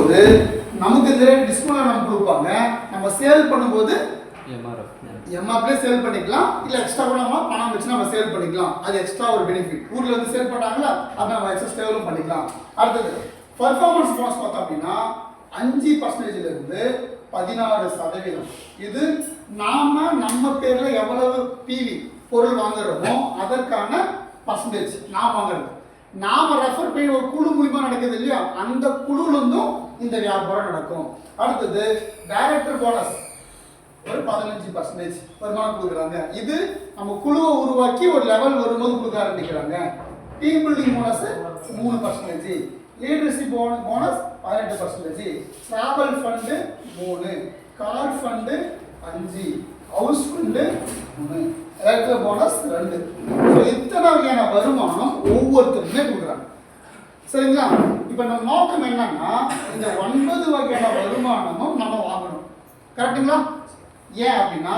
பண்ணும்போது நமக்கு இந்த ரேட் டிஸ்கவுண்ட் நம்ம கொடுப்பாங்க. நம்ம சேல் பண்ணும்போது எம்ஆர்பிலே சேல் பண்ணிக்கலாம், இல்லை எக்ஸ்ட்ரா கூட நம்ம பணம் வச்சு நம்ம சேல் பண்ணிக்கலாம். அது எக்ஸ்ட்ரா ஒரு பெனிஃபிட். ஊரில் வந்து சேல் பண்ணுறாங்களா, அதை நம்ம எக்ஸ்ட்ரா சேலும் பண்ணிக்கலாம். அடுத்தது பர்ஃபார்மன்ஸ் போனஸ் பார்த்தோம் அப்படின்னா 5%லிருந்து 16%. இது நம்ம பேரில் எவ்வளவு பிவி பொருள் வாங்குறோமோ அதற்கான பர்சன்டேஜ் நாம் வாங்குறது. நாம ரெஃபர் பண்ணி ஒரு குழு மூலமா நடக்குது இல்லையா, அந்த குழுவிலிருந்தும் இந்த வியாபாரம் நடக்கும். அடுத்தது டைரக்டர் போனஸ் ஒரு 15% வருமானம் கொடுக்குறாங்க. இது நம்ம குழுவை உருவாக்கி ஒரு லெவல் வரும்போது கொடுக்க ஆரம்பிக்கிறாங்க. Team building bonus 3%, leadership bonus 18%, travel fund 3, car fund 5, house fund 3, electric bonus 2. So இத்தனை வகையான வருமானம் ஒவ்வொருத்தருமே கொடுக்குறாங்க. சரிங்களா? இப்போ நம்ம நோக்கம் என்னன்னா இந்த 9 வகையான வருமானமும் நம்ம வாங்கணும். கரெக்டுங்களா? ஏன் அப்படின்னா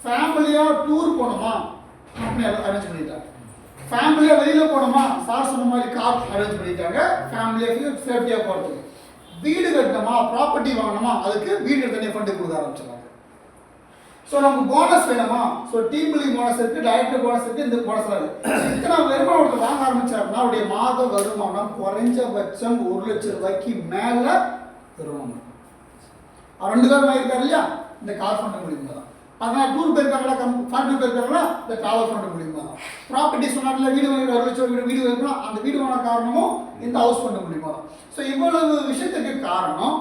ஃபேமிலியா டூர் போனோமா அப்படி அரேஞ்ச் பண்ணிட்டாங்க, ஃபேமிலியா வெளியில போனோமா சார் சொன்ன மாதிரி கார் அரேஞ்ச் பண்ணிட்டாங்க ஃபேமிலியா சேஃப்டியா போறதுக்கு. வீடு கட்டணுமா ப்ராப்பர்ட்டி வாங்கணுமா அதுக்கு வீடு தனியாக ஃபண்டு கொடுக்க ஆரம்பிச்சிடறாங்க. ஸோ நமக்கு போனஸ் வேணுமா, ஸோ டீம் பில்டிங் போனஸ் இருக்கு, டைரக்டர் போனஸ் இருக்கு, இந்த போனஸ் இருக்கு. இத்தனை வருமானம் வாங்க ஆரம்பிச்சாருன்னா அவருடைய மாத வருமானம் குறைஞ்சபட்சம் 1 லட்சம் ரூபாய்க்கு மேல வருமானம். 2 பேர் வாங்கியிருக்காரு இல்லையா, இந்த கார் ஃபண்ட் மூலியமா தான். அதனால் டூர் போயிருக்காங்களா, ஃபாரின் போயிருக்காங்களா, இந்த டிராவல் ஃபண்ட் மூலியமா தான். ப்ராப்பர்ட்டி சொன்னார்ல, வீடு வாங்கி 1 லட்சம் வீடு வாங்கிக்கலாம், அந்த வீடு வாங்கின காரணமும் இந்த ஹவுஸ் ஃபண்ட் மூலியமா தான். ஸோ இவ்வளவு விஷயத்துக்கு காரணம்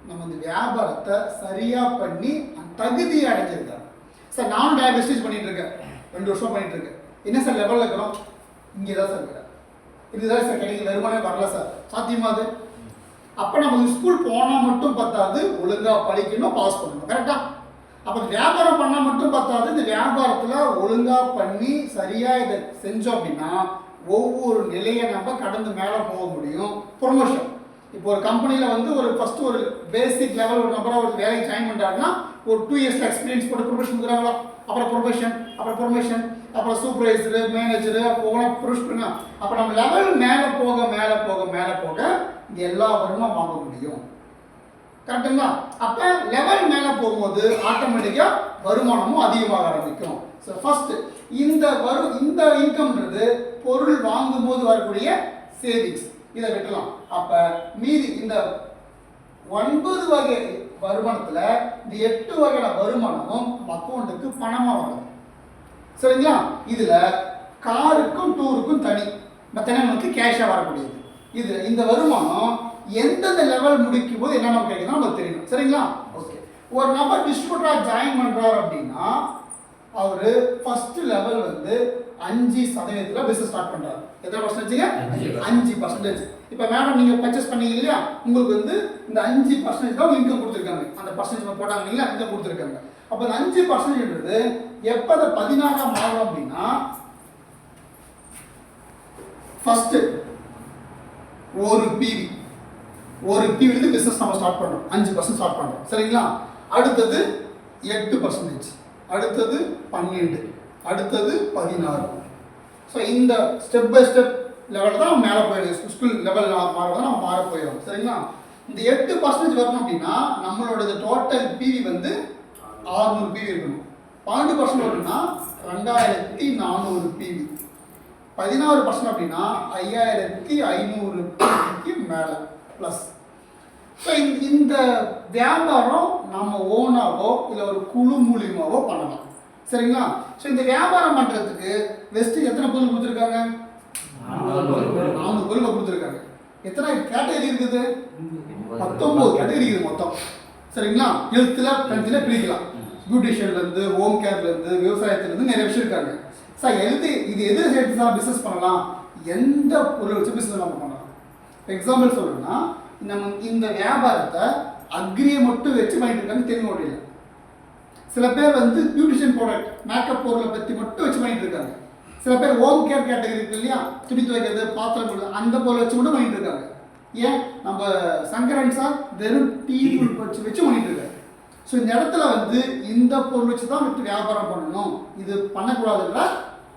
நம்ம இந்த வியாபாரத்தை சரியா பண்ணி தகுதியை அடைஞ்சிருக்காங்க. சார் நானும் டயபிஸ்டிஸ் பண்ணிட்டு இருக்கேன், 2 வருஷம் பண்ணிட்டு இருக்கேன். என்ன சார் லெவலில் இருக்கிறோம், இங்கே தான் சார் இருக்கிறேன், இதுதான் சார் கிடைக்கல, வருமானம் வரல சார், சாத்தியமா அது? அப்போ நம்ம ஸ்கூல் போனால் மட்டும் பத்தாது, ஒழுங்காக படிக்கணும், பாஸ் பண்ணணும். கரெக்டா? அப்போ வியாபாரம் பண்ணால் மட்டும் பத்தாது, இந்த வியாபாரத்தில் ஒழுங்காக பண்ணி சரியாக இதை செஞ்சோம் அப்படின்னா ஒவ்வொரு நிலையை நம்ம கடந்து மேலே போக முடியும். ப்ரொமோஷன் இப்போ ஒரு கம்பெனியில் வந்து ஒரு ஃபஸ்ட்டு ஒரு பேசிக் லெவல் ஒரு நபராக ஒரு வேலைக்கு ஜாயின் பண்ணுறாருன்னா ஒரு 2 இயர்ஸ் எக்ஸ்பீரியன்ஸ் போட்டு ப்ரொமோஷன் கொடுக்குறாங்களா, அப்புறம் ப்ரொமோஷன் அப்புறம் சூப்பர்வைசரு, மேனேஜரு, அப்போ ப்ரொமோஷன். அப்போ நம்ம லெவல் மேலே போக இது எல்லா வருமானம் வாங்க முடியும். கரெக்டுங்களா? அப்போ லெவல் மேலே போகும்போது ஆட்டோமேட்டிக்காக வருமானமும் அதிகமாக ஆரம்பிக்கும். ஸோ ஃபர்ஸ்ட் இந்த இன்கம்ன்றது பொருள் வாங்கும் போது வரக்கூடிய சேவிங்ஸ், இதை விட்டுலாம். அப்ப மீதி இந்த 9 வகை வருமானத்துல இந்த 8 வகையான வருமானமும் அக்கௌண்ட்டுக்கு பணமா வரும். சரிங்களா? இதுல காருக்கும் டூருக்கும் தனி, மற்ற நமக்கு கேஷா வரக்கூடியது. இது இந்த வருமானம் எந்தெந்த லெவல் முடிக்கும் போது என்ன நமக்கு கிடைக்கும் நமக்கு தெரியணும். சரிங்களா? ஓகே. ஒரு நபர் டிஸ்ட்ரிபியூட்டரா ஜாயின் பண்றாரு அப்படின்னா அவரு ஃபர்ஸ்ட் லெவல் வந்து 5% பிசினஸ் ஸ்டார்ட் பண்றாரு. எத்தனை பர்சன்டேஜ்ங்க? 5%. இப்போ மேடம் நீங்க பர்ச்சேஸ் பண்ணீங்க இல்லையா, உங்களுக்கு வந்து இந்த 5% தான் இன்கம் கொடுத்துருக்காங்க. அந்த பர்சன்டேஜ் போட்டாங்க இல்லையா, இன்கம் கொடுத்துருக்காங்க. அப்போ அந்த 5%ன்றது எப்போ அதை 16 மாறும் அப்படின்னா ஃபர்ஸ்ட் ஒரு பிவி பிசினஸ் நம்ம ஸ்டார்ட் பண்றோம், 5% ஸ்டார்ட் பண்றோம். சரிங்களா? அடுத்தது 8%, அடுத்தது 12, அடுத்தது 16. ஸோ இந்த ஸ்டெப் பை ஸ்டெப் லெவலில் தான் நம்ம மேலே போயிடும். ஸ்கூல் லெவல் மாறதான் நம்ம மாற போயிடும். சரிங்களா? இந்த 8% வரணும் அப்படின்னா நம்மளோட டோட்டல் பிவி வந்து 600 பிவி இருக்கணும். 12% வரணும்னா 2400 பிவி. 16% அப்படின்னா 5500 பிவிக்கு மேலே ப்ளஸ். ஸோ இந்த வியாபாரம் நம்ம ஓனாவோ இல்லை ஒரு குழு மூலியமாவோ பண்ணலாம். சரிங்களா? ஸோ இந்த வியாபாரம் பண்ணுறதுக்கு வெஸ்ட்டு எத்தனை பொருள் கொடுத்துருக்காங்க? 4 பொருள் கொடுத்துருக்காங்க. எத்தனை கேட்டகரி இருக்குது? 19 கேட்டகரி இருக்குது மொத்தம். சரிங்களா? ஹெல்த்தில் பென்ஷனில் பிரிக்கலாம். பியூட்டிஷியன்லேருந்து, ஹோம் கேர்லேருந்து, விவசாயத்துலேருந்து நிறைய விஷயம் இருக்காங்க. சார் இது எது சேர்த்து தான் பிஸ்னஸ் பண்ணலாம், எந்த பொருள் வச்சு பிஸ்னஸ் நம்ம பண்ணலாம். எக்ஸாம்பிள் சொல்லணும்னா நம்ம இந்த வியாபாரத்தை அக்ரியை மட்டும் வச்சு பண்ணிட்டு இருக்காங்க தெரிய முடியல. சில பேர் வந்து பியூட்டிஷியன் ப்ராடக்ட் மேக்கப் பொருளை பற்றி மட்டும் வச்சு பண்ணிட்டு இருக்காங்க. சில பேர் ஹோம் கேர் கேட்டகரி இருக்கு இல்லையா, துணி துவைக்கிறது, பாத்திரம் கொடுக்குறது, அந்த பொருளை வச்சு மட்டும் பண்ணிட்டு இருக்காங்க. ஏன் நம்ம சங்கரன் சார் வெறும் டீ வச்சு பண்ணிட்டு இருக்காரு. ஸோ இந்த இடத்துல வந்து இந்த பொருள் வச்சு தான் விட்டு வியாபாரம் பண்ணணும், இது பண்ணக்கூடாதுன்ற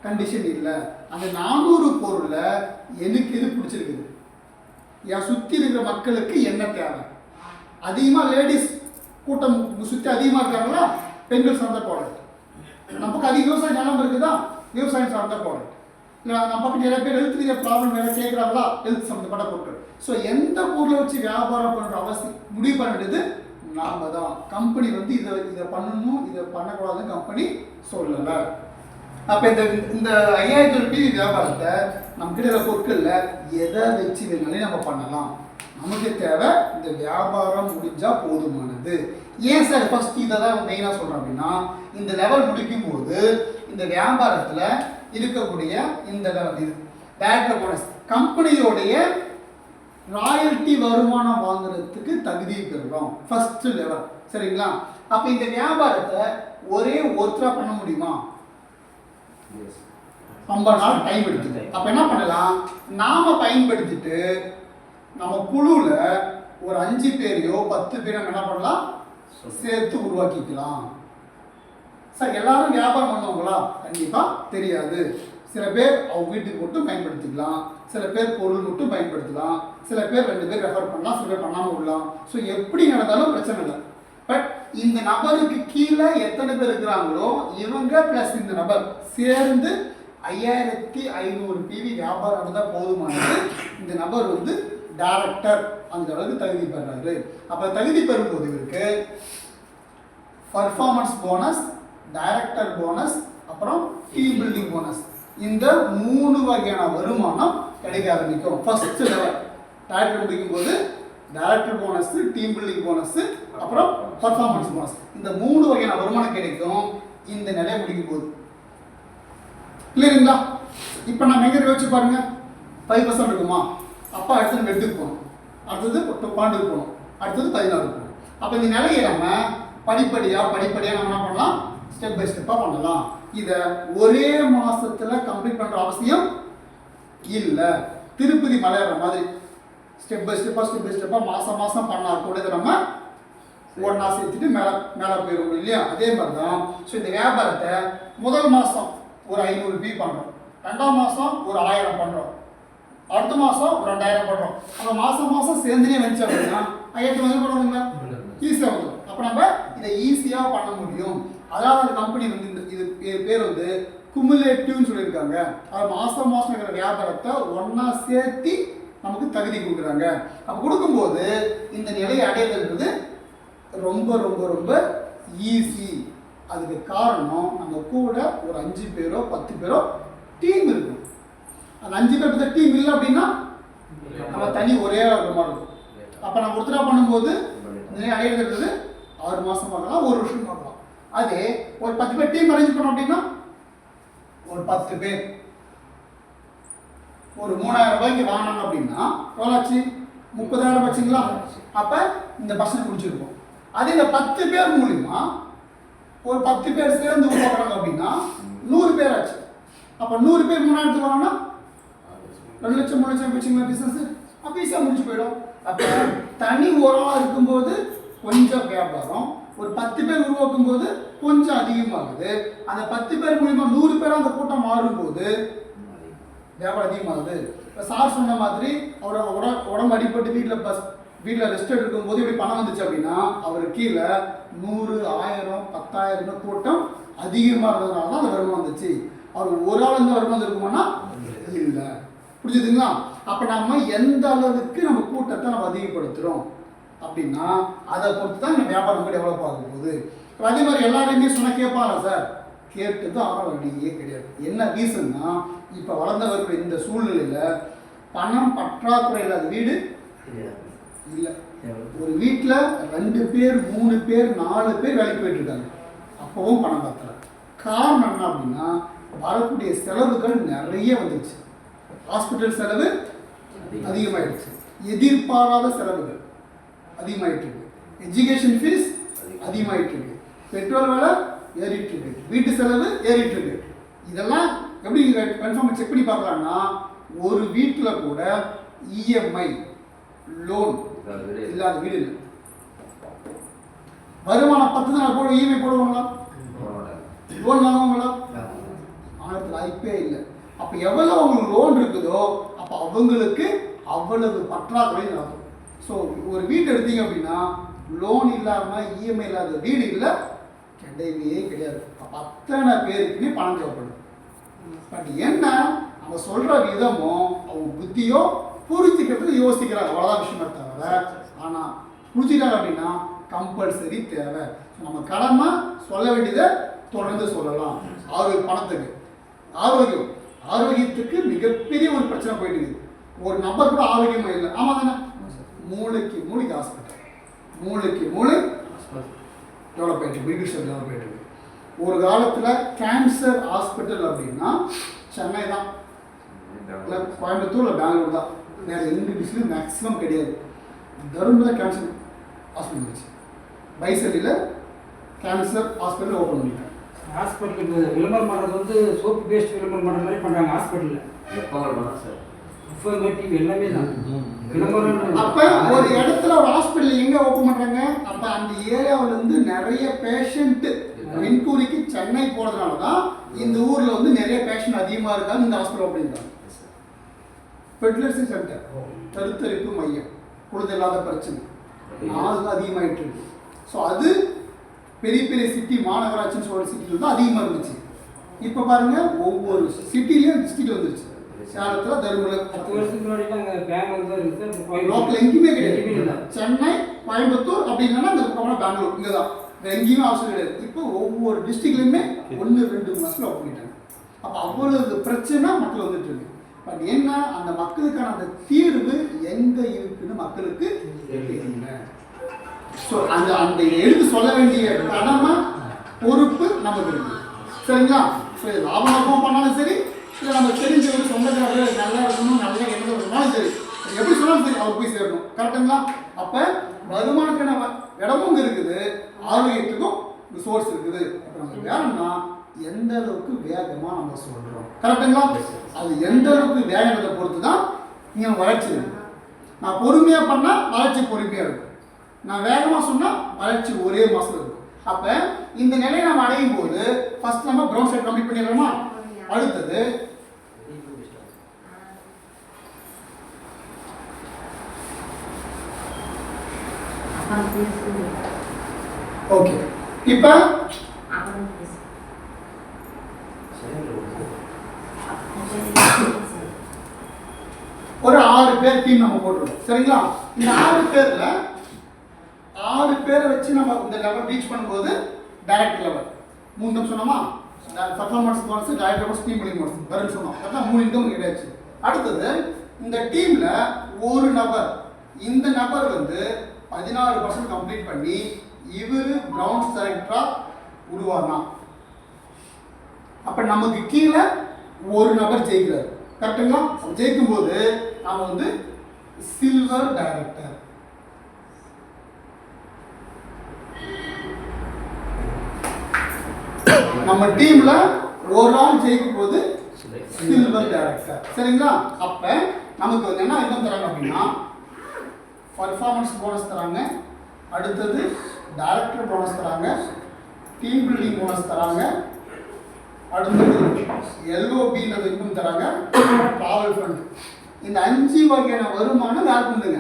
கண்டிஷன் இல்லை. அந்த 400 பொருளில் எனக்கு எது பிடிச்சிருக்குது, என் சுற்றி இருக்கிற மக்களுக்கு என்ன தேவை. அதிகமாக லேடிஸ் கூட்டம் சுற்றி அதிகமாக இருக்காங்களா, பெண்கள் சார்ந்த ப்ராடக்ட். நமக்கு அதிக விவசாய நிலம் இருக்குதா, விவசாயம் சார்ந்த ப்ராடக்ட். இல்லை நம்ம பக்கம் நிறைய பேர் ஹெல்த் ரீதியாக ப்ராப்ளம் வேறு கேட்குறாங்களா, ஹெல்த் சம்மந்தப்பட்ட பொருட்கள். ஸோ எந்த பொருளை வச்சு வியாபாரம் பண்ணுற அவசியம் முடிவு பண்ணிடுது நாம தான். கம்பெனி வந்து இதை பண்ணணும், இதை பண்ணக்கூடாதுன்னு கம்பெனி சொல்லலை. அப்போ இந்த 5000 டிவி வியாபாரத்தை நம்மக்கிட்ட இருக்கிற பொருட்களில் எதை வச்சு வேணாலே நம்ம பண்ணலாம். நமக்கு தேவை இந்த வியாபாரம் முடிஞ்சால் போதுமானது. ஏன் சார் ஃபர்ஸ்ட் இதை தான் மெயினாக சொல்கிறேன் அப்படின்னா, இந்த லெவல் முடிக்கும் போது இந்த வியாபாரத்தில் இருக்கக்கூடிய இந்த லெவல் இது பேட்ல போனஸ் கம்பெனியோடைய ராயல்ட்டி வருமானம் வாங்குறதுக்கு தகுதி பெறுறோம் ஃபர்ஸ்ட் லெவல். சரிங்களா? அப்போ இந்த வியாபாரத்தை ஒரே ஒருத்தராக பண்ண முடியுமா? 50 நாள் டைம் எடுத்துட்டு. அப்போ என்ன பண்ணலாம், நாம பயன்படுத்திட்டு நம்ம குழுவில் ஒரு 5 பேரையோ 10 பேரையோ என்ன பண்ணலாம், சேர்த்து உருவாக்கிக்கலாம். சார் எல்லாரும் வியாபாரம் பண்ணுவாங்களா? கண்டிப்பாக தெரியாது. சில பேர் அவங்க வீட்டுக்கு மட்டும் பயன்படுத்திக்கலாம், சில பேர் பொருள் மட்டும் பயன்படுத்தலாம், சில பேர் 2 பேர் ரெஃபர் பண்ணலாம், சில பேர் பண்ணாமல் விடலாம். ஸோ எப்படி நடந்தாலும் பிரச்சனை இல்லை. பட் இந்த நபருக்கு கீழே எத்தனை பேர் இருக்கிறாங்களோ இவங்க ப்ளஸ் இந்த நபர் சேர்ந்து 5500 பிவி வியாபாரம் நடந்தால் போதுமானது. இந்த நபர் வந்து டைரக்டர் அந்த அளவுக்கு தகுதி பெறாரு. அப்போ தகுதி பெறும்போது இவருக்கு பர்ஃபார்மன்ஸ் போனஸ், டைரக்டர் போனஸ், அப்புறம் டீம் பில்டிங் போனஸ், இந்த 3 வகையான வருமானம் கிடைக்க ஆரம்பிக்கும். ஃபர்ஸ்ட் லெவல் டைரக்டர் முடிக்கும் போது director bonus, team building bonus, அப்புறம் பர்ஃபார்மன்ஸ் போனஸ், இந்த 3 வகையான வருமானம் கிடைக்கும் இந்த நிலையை முடிக்கும் போது. கிளியருங்களா? இப்போ நம்ம எங்கே வச்சு பாருங்க, 5% இருக்குமா? அப்போ அடுத்தது மெட்டுக்கு போகணும், அடுத்தது பாண்டுக்கு போகணும், அடுத்தது 16 போகணும். அப்போ இந்த நிலையை நம்ம படிப்படியாக நம்ம என்ன பண்ணலாம், ஸ்டெப் பை ஸ்டெப்பாக பண்ணலாம். இதை ஒரே மாதத்தில் கம்ப்ளீட் பண்ணுற அவசியம் இல்லை. திருப்பதி மலையேற மாதிரி ஸ்டெப் பை ஸ்டெப்பாக மாதம் பண்ணால் கூட இதை நம்ம ஒன்றா சேர்த்துட்டு மேலே போயிடும் இல்லையா? அதே மாதிரி தான். ஸோ இந்த வியாபாரத்தை முதல் மாதம் ஒரு 500 பி பண்ணுறோம், 2ஆம் மாதம் ஒரு 1000 பண்ணுறோம், அடுத்த மாதம் ஒரு 2000 பண்ணுறோம். அப்போ மாதம் சேர்ந்துனே வந்துச்சு அப்படின்னா 5000 வந்து பண்ணுவோங்களா, ஈஸியாக வந்துடும். அப்போ நம்ம இதை ஈஸியாக பண்ண முடியும். அதாவது அந்த கம்பெனி வந்து இது பேர் வந்து குமுலேட்டிவ்னு சொல்லியிருக்காங்க. அது மாதம் இருக்கிற வியாபாரத்தை ஒன்றா சேர்த்து நமக்கு தகுதி கொடுக்குறாங்க. அப்போ கொடுக்கும்போது இந்த நிலையை அடையிறதுன்றது ரொம்ப ரொம்ப ரொம்ப ஈஸி. அதுக்கு காரணம் நம்ம கூட ஒரு 5 பேரோ 10 பேரோ டீம் இருக்கும். அந்த 5 பேர் பற்றி டீம் இல்லை அப்படின்னா நம்ம தனி ஒரே இருக்கிற மாதிரி இருக்கும். அப்போ நம்ம ஒருத்தராக பண்ணும்போது நிலையை அடையிறது 6 மாதம் பார்க்கலாம், 1 வருஷம் பார்க்கலாம். அதே ஒரு 10 பேர் டீம் அரேஞ்ச் பண்ணோம் அப்படின்னா ஒரு 10 பேர் ஒரு 3000 ரூபாய்க்கு வாங்கினாங்க அப்படின்னா எவ்வளோச்சு, 30,000 வச்சுங்களா? அப்போ இந்த பர்சன்ட் முடிச்சிருக்கோம். அதே இந்த 10 பேர் மூலிமா ஒரு 10 பேர் சேர்ந்து உருவாக்குறாங்க அப்படின்னா 100 பேர் ஆச்சு. அப்போ 100 பேர் 3000 வாங்கினா 2 லட்சம் 3 லட்சம் வச்சுங்களா பிஸ்னஸ். அப்போ ஈஸியாக முடிச்சு போயிடும். அப்போ தனி ஓரமாக இருக்கும்போது கொஞ்சம் வியாபாரம், ஒரு 10 பேர் உருவாக்கும் போது கொஞ்சம் அதிகமாகுது. அந்த 10 பேர் மூலிமா 100 பேராக அந்த கூட்டம் மாறும்போது வியாபாரம் அதிகமாகுது. இப்போ சார் சொன்ன மாதிரி அவரோட உடம்பு அடிப்பட்டு வீட்டில் ரெஸ்ட் எடுக்கும் போது இப்படி பணம் வந்துச்சு அப்படின்னா அவர் கீழே 100, 1000, 10,000 கூட்டம் அதிகமாக இருந்ததுனால தான் அந்த வருமானம் வந்துச்சு. அவர் ஒரு ஆள் இந்த வருமானம் இருக்குமானா இல்லை. புரிஞ்சுதுங்களா? அப்போ நம்ம எந்த அளவுக்கு நம்ம கூட்டத்தை நம்ம அதிகப்படுத்துகிறோம் அப்படின்னா அதை பொறுத்து தான் நம்ம வியாபாரம் கூட டெவலப் ஆகும் போகுது. அதே மாதிரி எல்லாரையுமே சொன்னால் கேட்பாங்க சார், கேட்டு தான் ஆக வேண்டியே கிடையாது. என்ன ரீசன்னா, இப்போ வளர்ந்தவர்கள் இந்த சூழ்நிலையில் பணம் பற்றாக்குறை இல்லாத வீடு இல்லை. ஒரு வீட்டில் 2 பேர் 3 பேர் 4 பேர் வேலைக்கு போயிட்டு இருக்காங்க, அப்பவும் பணம் பத்தலை. காரணம் என்ன அப்படின்னா வரக்கூடிய செலவுகள் நிறைய வந்துடுச்சு. ஹாஸ்பிட்டல் செலவு அதிகமாகிடுச்சு, எதிர்பாராத செலவுகள் அதிகமாகிட்டு இருக்கு, எஜுகேஷன் ஃபீஸ் அதிகமாகிட்டு இருக்கு, பெட்ரோல் விலை ஏறிட்டு இருக்கு, வீட்டு செலவு ஏறிட்டு இருக்கு. இதெல்லாம் எப்படி கன்ஃபார்ம் செக் பண்ணி பார்க்கலாம்னா, ஒரு வீட்டில் கூட இஎம்ஐ லோன் இல்லாத வீடு இல்லை. வருமானம் 10 நாள் போட இஎம்ஐ போடுவாங்களா, லோன் வாங்குவாங்களா? வாங்கறதுக்கு வாய்ப்பே இல்லை. அப்போ எவ்வளோ அவங்களுக்கு லோன் இருக்குதோ அப்போ அவங்களுக்கு அவ்வளவு பற்றாக்குறை நடக்கும். ஸோ ஒரு வீடு எடுத்தீங்க அப்படின்னா லோன் இல்லாமல் இஎம்ஐ இல்லாத வீடு இல்லை கிடையவே கிடையாது. அப்போ அத்தனை பேருக்குமே பணம் தேவைப்படும். பட் என்ன அவங்க சொல்கிற விதமும் அவங்க புத்தியோ புரிஞ்சுக்கிறதுக்கு யோசிக்கிறாங்க, அவ்வளோதான் விஷயமே தவிர. ஆனால் புரிஞ்சுக்கிறாங்க அப்படின்னா கம்பல்சரி தேவை. நம்ம கடமை சொல்ல வேண்டியதை தொடர்ந்து சொல்லலாம். பணத்துக்கு ஆரோக்கியத்துக்கு மிகப்பெரிய ஒரு பிரச்சனை போயிட்டு இருக்குது. ஒரு நபர் கூட ஆரோக்கியமாக இல்லை. ஆமாம் தானே? மூளைக்கு ஹாஸ்பிட்டல், மூளை டெவலப் ஆகிட்டு, மெடிக்கல் டெவலப் ஆகிட்டு. ஒரு காலத்தில் கேன்சர் ஹாஸ்பிட்டல் அப்படின்னா சென்னை தான், இல்லை கோயம்புத்தூர், இல்லை பெங்களூர் தான். வேறு எந்த டிஸ்ட்ரிக்ட்லையும் மேக்ஸிமம் கிடையாது. தருமபுரியில் கேன்சர் ஹாஸ்பிட்டல் இருந்துச்சு. பைசலியில் கேன்சர் ஹாஸ்பிட்டல் ஓப்பன் பண்ணிட்டாங்க. ஹாஸ்பிட்டலுக்கு விளம்பரம் பண்ணுறது வந்து சோப்பு பேஸ்ட் விளம்பரம் பண்ணுற மாதிரி பண்ணுறாங்க ஹாஸ்பிட்டலில். சார் எல்லாமே தான் விளம்பரம். அப்போ ஒரு இடத்துல ஒரு ஹாஸ்பிட்டல் எங்கே ஓப்பன் பண்ணுறாங்க? அப்போ அந்த ஏரியாவிலேருந்து நிறைய பேஷண்ட்டு என்கூரிக்கு சென்னை போகிறதுனால தான் இந்த ஊரில் வந்து நிறைய பேஷண்ட் அதிகமாக இருக்காங்க. இந்த ஹாஸ்பிட்டல் அப்படின்றாங்க. ஃபெர்டிலிட்டி சென்டர், கருத்தரிப்பு மையம், குழந்தை இல்லாத பிரச்சனை நாள் அதிகமாகிட்டு இருக்கு. ஸோ அது பெரிய பெரிய சிட்டி, மாநகராட்சின்னு சொல்கிற சிட்டியில் தான் அதிகமாக இருந்துச்சு. இப்போ பாருங்கள் ஒவ்வொரு சிட்டிலையும் டிஸ்ட்ரிக்ட் வந்துருச்சு. சேலத்தில், தருமபுரியில் 10 வருஷத்துக்கு முன்னாடி லோக்கல் எங்கேயுமே கிடையாது. சென்னை, கோயம்புத்தூர் அப்படின்னா இந்த பக்கம் பெங்களூர், இங்கே தான், வேறு எங்கேயுமே அவசியம் கிடையாது. இப்போ ஒவ்வொரு டிஸ்ட்ரிக்ட்லையுமே 1-2 மாதத்தில் ஓப்பன் பண்ணிட்டாங்க. அப்போ அவ்வளவு பிரச்சனை மக்கள் வந்துட்டு இருக்கு. பட் என்ன, அந்த மக்களுக்கான அந்த தீர்வு எங்கே இருக்குன்னு மக்களுக்கு தெரியல. ஸோ அந்த எடுத்து சொல்ல வேண்டிய கடமை, பொறுப்பு நமக்கு இருக்கு. சரிங்களா? ஸோ லாபம் நோக்கம் பண்ணாலும் சரி, இல்லை நம்ம தெரிஞ்ச ஒரு சொந்தக்காரர் நல்லா இருக்கணும், நல்லா எண்ணம் இருக்கணும்னாலும் சரி, எப்படி சொன்னாலும் சரி அவர் போய் சேரணும். கரெக்டுங்களா? அப்போ வருமானத்துக்கான இடமும் இங்கே இருக்குது, ஆரோக்கியத்துக்கும் சோர்ஸ் இருக்குது. அப்போ நம்ம வேணும்னா எந்த அளவுக்கு வேகமாக நம்ம சொல்கிறோம். கரெக்டுங்களா? அது எந்த அளவுக்கு வேகத்தை பொறுத்து தான் நீங்கள் வளர்ச்சி இருக்கும். நான் பொறுமையாக பண்ணால் வளர்ச்சி பொறுமையாக இருக்கும். நான் வேகமாக சொன்னால் வளர்ச்சி ஒரே மாதம் இருக்கும். அப்போ இந்த நிலையை நம்ம அடையும் போது ஃபர்ஸ்ட் நம்ம கிரவுண்ட் சைட் கம்ப்ளீட் பண்ணிடுறோமா? அடுத்தது ஓகே. இப்போ ஒரு 6 பேர் டீம் நம்ம போட்டுருக்கோம். சரிங்களா? இந்த 6 பேர்ல 6 பேரை வச்சு நம்ம இந்த லெவல் ரீச் பண்ணும்போது டைரக்ட் லெவல் 3 இன்கம் சொன்னோமா? Performance bonus, direct bonus, team building bonus வரும்னு சொன்னோம். அதான் 3 இன்கம் கிடையாச்சு. அடுத்தது இந்த டீம்ல ஒரு நபர், இந்த நபர் வந்து 16% கம்ப்ளீட் பண்ணி இவர் கிரவுண்ட் செலக்டரா உருவாகலாம். அப்ப நமக்கு கீழே ஒரு நபர் ஜெயிக்கிறார். கரெக்டுங்களா? ஜெயிக்கும் போது நாம வந்து சில்வர் டைரக்டர். நம்ம டீம்ல ஒரு ஆள் ஜெயிக்கும் போது சில்வர் டைரக்டர். சரிங்களா? அப்ப நமக்கு வந்து என்ன இன்கம் தராங்க அப்படின்னா பர்ஃபார்மன்ஸ் போனஸ் தராங்க, அடுத்தது டைரக்டர் போனஸ் தராங்க, டீம் பில்டிங் போனஸ் தராங்க, அடுத்தது LOB இன்கம் தராங்க, டிராவல் ஃபண்ட். இந்த 5 வகையான வருமானம் யாருக்கு உண்டுங்க?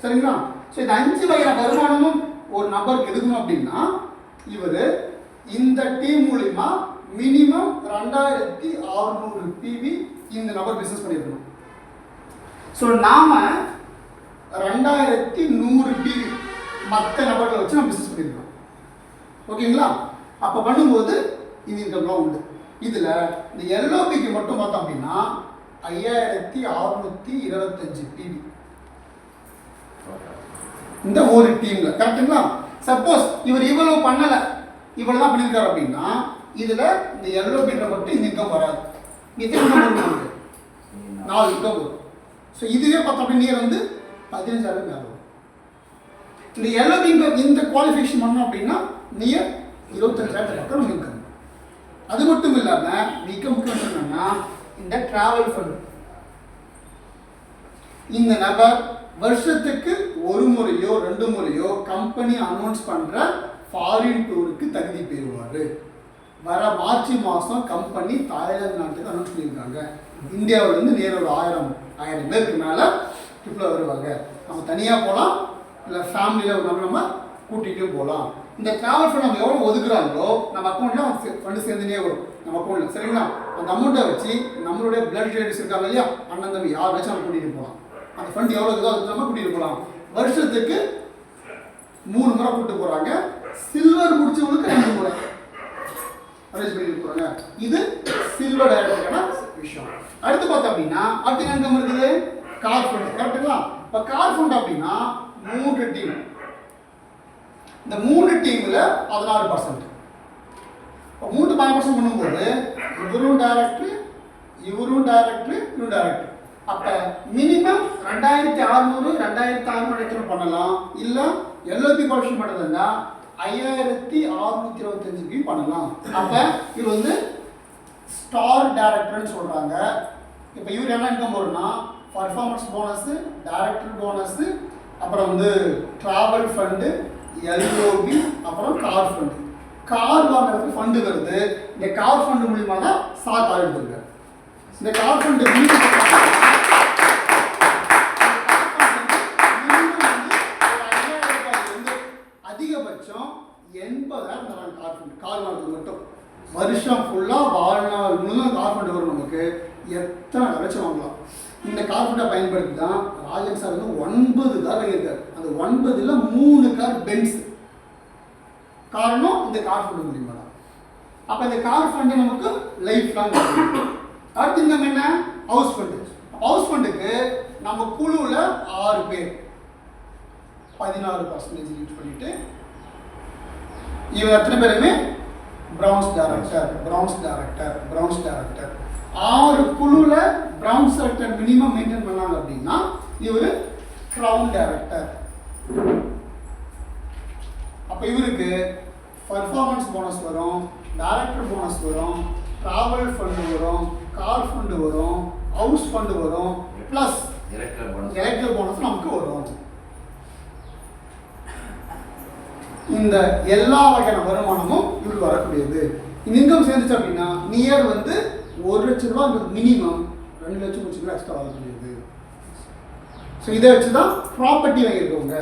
சரிங்களா? ஸோ இந்த 5 வகையான வருமானமும் ஒரு நபருக்கு எடுக்கணும் அப்படின்னா இவர் இந்த டீம் மூலிமா மினிமம் 2600 PV இந்த நபர் பிஸ்னஸ் பண்ணியிருக்கணும். ஸோ நாம 2100 PV மற்ற நபர்களை வச்சு நம்ம பிஸ்னஸ் பண்ணியிருக்கோம். ஓகேங்களா? அப்போ பண்ணும்போது இது இன்கம்லாம் உண்டு. இதில் இந்த LOBக்கு மட்டும் பார்த்தோம் அப்படின்னா 5625 PV இந்த ஒரு டீம்ல. கரெக்டுங்களா? சப்போஸ் இவர் இவ்வளவு பண்ணலை, இவ்வளவு தான் பண்ணியிருக்காரு அப்படின்னா இதில் இந்த LOBன்ற மட்டும் இந்த இன்கம் வராது. எத்தனை இன்கம் வரும்? 4 இன்கம் வரும். ஸோ இதுவே பார்த்தோம் அப்படின்னா வந்து 15,000 மேலே வரும். இந்த LOB இந்த குவாலிஃபிகேஷன் பண்ணோம் அப்படின்னா நியர் 25,000 பக்கம் இன்கம். அது மட்டும் இல்லாமல் மிக முக்கியம் என்னன்னா இந்த டிராவல் ஃபண்ட். இந்த நபர் வருஷத்துக்கு 1 முறையோ 2 முறையோ கம்பெனி அனௌன்ஸ் பண்ற ஃபாரின் டூருக்கு தகுதி பெறுவார். வர மார்ச் மாதம் கம்பெனி தாய்லாந்து நாட்டுக்கு அனௌன்ஸ் பண்ணியிருக்காங்க. இந்தியாவிலேருந்து நேர ஒரு 1000 பேருக்கு மேலே ட்ரிப்பில் வருவாங்க. நம்ம தனியாக போகலாம், இல்லை ஃபேமிலியில் நம்ம கூட்டிகிட்டும் போகலாம். இந்த ட்ராவல் ஃபண்ட் நம்ம எவ்வளோ ஒதுக்குறாங்களோ நம்ம அக்கௌண்ட்டில் ஃபண்டு சேர்ந்துனே வரும் நம்ம அக்கௌண்ட்டில். சரிங்களா? அந்த அமௌண்ட்டை வச்சு நம்மளுடைய பிளட் ரிலேட்டிவ்ஸ் இருக்காங்க இல்லையா, அண்ணன் தம்பி யார் வச்சு நம்ம கூட்டிகிட்டு போகலாம். அந்த ஃபண்ட் எவ்வளோ இருக்கோ அதுக்கு நம்ம கூட்டிகிட்டு போகலாம். வருஷத்துக்கு 3 முறை கூப்பிட்டு போகிறாங்க. சில்வர் முடிச்சவங்களுக்கு 2 முறை அரேஞ்ச் பண்ணிட்டு போகிறாங்க. இது சில்வர் டைரக்டருக்கான விஷயம். அடுத்து பார்த்தோம் அப்படின்னா அடுத்த இன்கம் இருக்குது கார் ஃபண்ட். கரெக்டுங்களா? இப்போ கார் ஃபண்ட் அப்படின்னா 3 டீம். இந்த 3 டீமில் 16%. இப்போ 3% பண்ணும்போது இவரும் டைரக்டர், இவரும் டைரக்டர், இவரும் டைரக்டர். அப்போ மினிமம் 2600 2600 பண்ணலாம். இல்லை எல்ஓபி கால்ஷன் பண்ணுறதுன்னா 5625 பண்ணலாம். அப்போ இது வந்து ஸ்டார் டைரக்டர்னு சொல்கிறாங்க. இப்போ இவர் என்ன இன்கம் வரும்னா பர்ஃபார்மன்ஸ் போனஸு, டைரக்டர் போனஸு, அப்புறம் வந்து ட்ராவல் ஃபண்டு, எல்ஓபி, அப்புறம் கார் ஃபண்டு. கார் வாங்குறதுக்கு ஃபண்டு வருது. இந்த கார் ஃபண்டு மூலிமா தான் சார் கார் எடுத்துருக்காரு. இந்த கார் ஃபண்டு அதிகபட்சம் 80,000 தராங்க கார் ஃபண்டு. கார் வாங்குறது மட்டும் வருஷம் ஃபுல்லாக வாழ்நாள் முழுவதும் கார் ஃபண்டு வரும். நமக்கு எத்தனை லட்சம் வாங்கலாம். இந்த கார் ஃபண்டை பயன்படுத்தி தான் ராஜன் சார் வந்து 9 கார் வாங்கியிருக்காரு. அந்த 9ல் 3 கார் பென்ஸ். காரணம் இந்த கார் ஃபண்டு மூலியமாக தான். அப்போ இந்த கார் ஃபண்டு நமக்கு லைஃப் லாங். அடுத்து இன்கம் என்ன? House fund. ஹவுஸ் ஃபண்டுக்கு நம்ம குழுவில் 6 பேர் 16% யூஸ் பண்ணிட்டு இவங்க எத்தனை பேருமே browns director, browns director, browns director. 6 குழுவில் பிரவுன்ஸ் டைரக்டர் மினிமம் மெயின்டைன் பண்ணாங்க அப்படின்னா இவர் கிரவுன் டைரக்டர். அப்போ இவருக்கு பர்ஃபார்மன்ஸ் போனஸ் வரும், டைரக்டர் போனஸ் வரும், ட்ராவல் ஃபண்டு வரும், கார் ஃபண்டு வரும், ஹவுஸ் ஃபண்டு வரும், ப்ளஸ் எலக்ட்ரல் போனஸ் நமக்கு வரும். இந்த எல்லா வகையான வருமானமும் இவருக்கு வரக்கூடியது. இந்த இன்கம் சேர்ந்துச்சு அப்படின்னா நியர் வந்து 1 லட்ச ரூபா மினிமம் 2 லட்சம் ரூபா எக்ஸ்ட்ரா வரக்கூடியது. ஸோ இதை வச்சு தான் ப்ராப்பர்ட்டி வாங்கியிருக்கவங்க.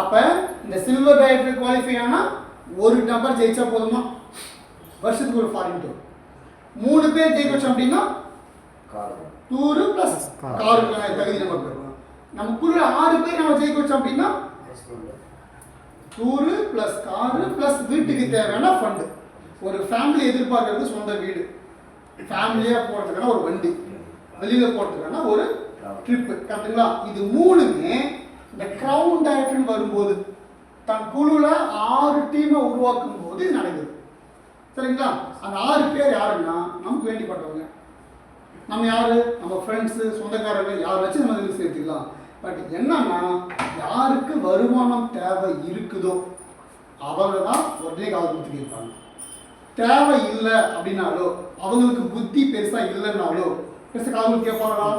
அப்போ இந்த சில்வர் டைரக்டர் குவாலிஃபை ஆனால் ஒரு நம்பர் ஜெயிச்சா போதுமா? வருஷத்துக்கு ஒரு ஃபாரின் டூர். 3 பேர் ஜெயிக்க வச்சோம் அப்படின்னா டூரு ப்ளஸ் காருக்கு தகுதி நம்ம பெறுவோம். நமக்குள்ள 6 பேர் நம்ம ஜெயிக்க வச்சோம் அப்படின்னா டூரு ப்ளஸ் காரு ப்ளஸ் வீட்டுக்கு தேவையான ஃபண்டு. ஒரு ஃபேமிலி எதிர்பார்க்கறது சொந்த வீடு, ஃபேமிலியாக போகிறதுக்கான ஒரு வண்டி, வெளியில் போகிறதுக்கான ஒரு ட்ரிப்பு. கரெக்டுங்களா? இது 3மே இந்த கிரவுன் டைரக்டர்னு வரும்போது தன் குழுவில் 6 டீமை உருவாக்கும் போது இது நடக்குது. சரிங்களா? அந்த 6 பேர் யாருன்னா நமக்கு வேண்டிப்பட்டவங்க. நம்ம யாரு? நம்ம ஃப்ரெண்ட்ஸு, சொந்தக்காரங்க, யார் வச்சு நம்ம இதில் சேர்த்துக்கலாம். பட் என்னன்னா யாருக்கு வருமானம் தேவை இருக்குதோ அவங்க தான் உடனே கால் கொடுத்துட்டு இருப்பாங்க. தேவை இல்லை அப்படின்னாலோ அவங்களுக்கு புத்தி பெருசாக இல்லைன்னாலோ பெருசாக கால் கொடுத்து கேட்பாங்களா?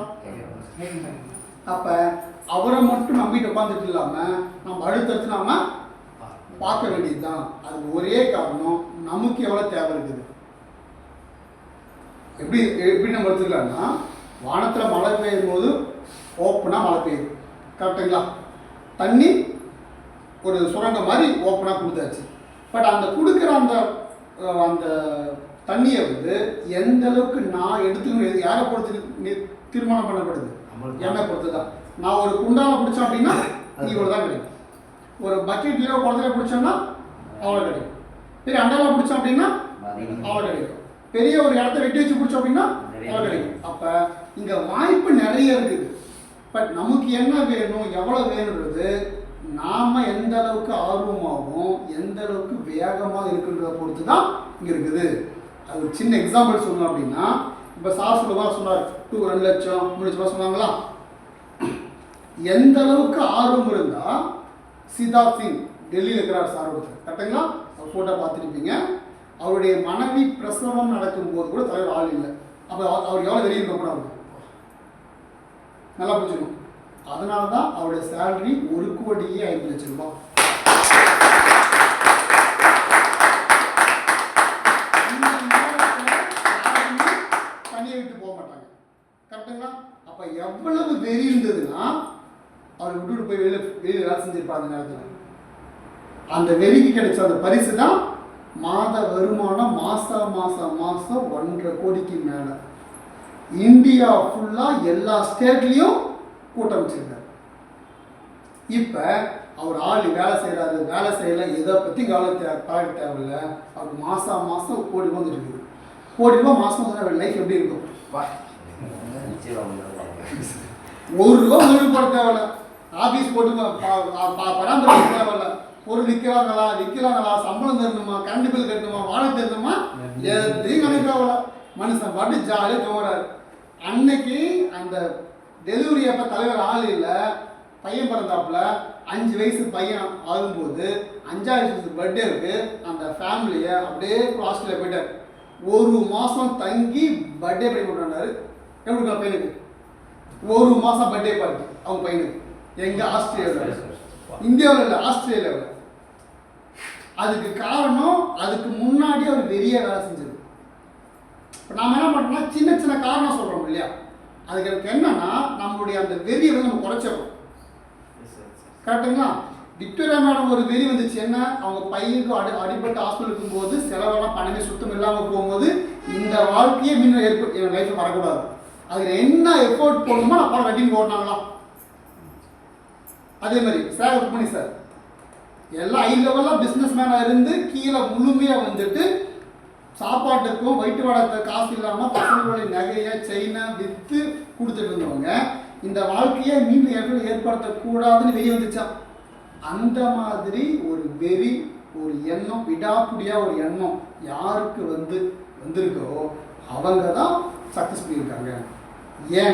அப்போ அவரை மட்டும் நம்பிட்டு உட்காந்துட்டு இல்லாமல் நம்ம அடுத்தடுத்து நாம பார்க்க வேண்டியது தான். அதுக்கு ஒரே காரணம் நமக்கு எவ்வளோ தேவை இருக்குது. எப்படி நம்ம எடுத்துக்கலாம்னா வானத்தில் மழை பெய்யும் போது ஓப்பனாக மழை பெய்யுது. கரெக்டுங்களா? தண்ணி ஒரு சுரங்கம் மாதிரி ஓப்பனாக கொடுத்தாச்சு. பட் அந்த கொடுக்குற அந்த அந்த தண்ணியை வந்து எந்த அளவுக்கு நான் எடுத்துக்கணும், யாரை பொறுத்து தீர்மானம் பண்ணப்படுது? என்னை பொறுத்து தான். நான் ஒரு குண்டான பிடிச்சேன் அப்படின்னா இவ்வளோ தான் கிடைக்கும். ஒரு பக்கெட்லேயோ குளத்துல பிடிச்சோம்னா அவ்வளோ கிடைக்கும். பெரிய அண்டாவில் பிடிச்சோம் அப்படின்னா அவ்வளோ கிடைக்கும். பெரிய ஒரு இடத்த வெட்டி வச்சு பிடிச்சோம் அப்படின்னா அவ்வளோ கிடைக்கும். அப்போ இங்கே வாய்ப்பு நிறைய இருக்குது. பட் நமக்கு என்ன வேணும், எவ்வளோ வேணுன்றது நாம் எந்த அளவுக்கு ஆர்வமாகவும் எந்த அளவுக்கு வேகமாக இருக்குன்றதை பொறுத்து தான் இங்கே இருக்குது. அது ஒரு சின்ன எக்ஸாம்பிள் சொல்லணும் அப்படின்னா இப்போ சார் சொன்னார் 2 லட்சம் 3 லட்சம் ரூபா சொன்னாங்களா. எந்த அளவுக்கு ஆர்வம் இருந்தால் சித்தார்த் சிங் டெல்லியில் இருக்கிறார் சார் ஒருத்தர். கரெக்டுங்களா? அவர் ஃபோட்டோ பார்த்துருப்பீங்க. அவருடைய மனைவி பிரசவம் நடக்கும்போது கூட தலைவர் ஆள் இல்லை. அப்போ அவர் எவ்வளோ வெளியே இருக்கக்கூடாது, நல்லா புரிஞ்சுக்கணும். அதனால தான் அவருடைய சேலரி 1,05 லட்சம் ரூபாய். தனியை விட்டு போக மாட்டாங்க. அவர் விட்டுட்டு போய் வெளியில் வேலை செஞ்சிருப்பார் அந்த நேரத்தில். அந்த வெறிக்கு கிடைச்ச அந்த பரிசு தான் மாத வருமானம் மாதம் 1.5 கோடிக்கு மேலே. இந்தியா ஃபுல்லாக எல்லா ஸ்டேட்லேயும் கூட்டம் வச்சிருக்காரு. இப்போ அவர் ஆள் வேலை செய்கிறாரு, வேலை செய்யலை, எதை பற்றி கவலை தேவையில்லை. அவருக்கு மாதம் கோடி வந்துட்டு இருக்குது. கோடி ரூபாய் மாதம் வந்து லைஃப் எப்படி இருக்கும்? 1 ரூபா முதலீடு போட தேவையில்ல, ஆஃபீஸ் போட்டு பராமரிக்க தேவையில்ல, பொருள் விற்கிறாங்களா, சம்பளம் தரணுமா, கரண்ட் பில் கட்டணுமா, வாழை தரணுமா, எதையும் கணக்கு தேவையில்ல. மனுஷன் பாட்டு ஜாலியாக தோறாரு. அன்னைக்கு அந்த டெலிவரி அப்போ தலைவர் ஆள் இல்லை, பையன் பிறந்தாப்புல 5 வயசு பையன் ஆகும்போது 5வது வயசு பர்த்டே இருக்கு. அந்த ஃபேமிலியை அப்படியே ஆஸ்திரேலியா போயிட்டார். 1 மாதம் தங்கி பர்த்டே பார்ட்டி கொண்டாண்டாரு. எப்படி பையனுக்கு 1 மாதம் பர்த்டே பார்ட்டி அவங்க பையனுக்கு. எங்கே? ஆஸ்திரேலியாவில், இந்தியாவில் இல்லை, ஆஸ்திரேலியாவில். அதுக்கு காரணம் அதுக்கு முன்னாடி அவர் பெரிய வேலை செஞ்சது. இப்போ நாம் என்ன பண்ணுறோம்னா சின்ன காரணம் சொல்கிறோம் இல்லையா? அதுக்கு எனக்கு என்னன்னா நம்மளுடைய அந்த வெறியை வந்து நம்ம குறைச்சிடணும். கரெக்டுங்களா? விக்டோரியா மேடம் ஒரு வெறி வந்துச்சு. என்ன? அவங்க பையனுக்கு அடிபட்டு ஹாஸ்பிட்டல் இருக்கும்போது செலவெல்லாம் பணமே சுத்தம் இல்லாமல் போகும்போது இந்த வாழ்க்கையே மீண்டும் என் லைஃப்பில் வரக்கூடாது. அதில் என்ன எஃபோர்ட் போடணுமோ நான் படம் கட்டின்னு ஓட்டினாங்களா. அதே மாதிரி சார் ருக்மணி சார் எல்லாம் ஹை லெவலில் பிஸ்னஸ் மேனாக இருந்து கீழே முழுமையாக வந்துட்டு சாப்பாட்டுக்கும் வயிற்று வாடகை காசு இல்லாமல் பசங்களுடைய நகையை செயினை விற்று கொடுத்துட்டு இருந்தவங்க இந்த வாழ்க்கையை மீண்டும் ஏற்படுத்தக்கூடாதுன்னு வெளியே வந்துச்சா. அந்த மாதிரி ஒரு வெறி, ஒரு எண்ணம், விடாப்புடியாக ஒரு எண்ணம் யாருக்கு வந்திருக்கோ அவங்க தான் சக்ஸஸ் பண்ணியிருக்காங்க. ஏன்?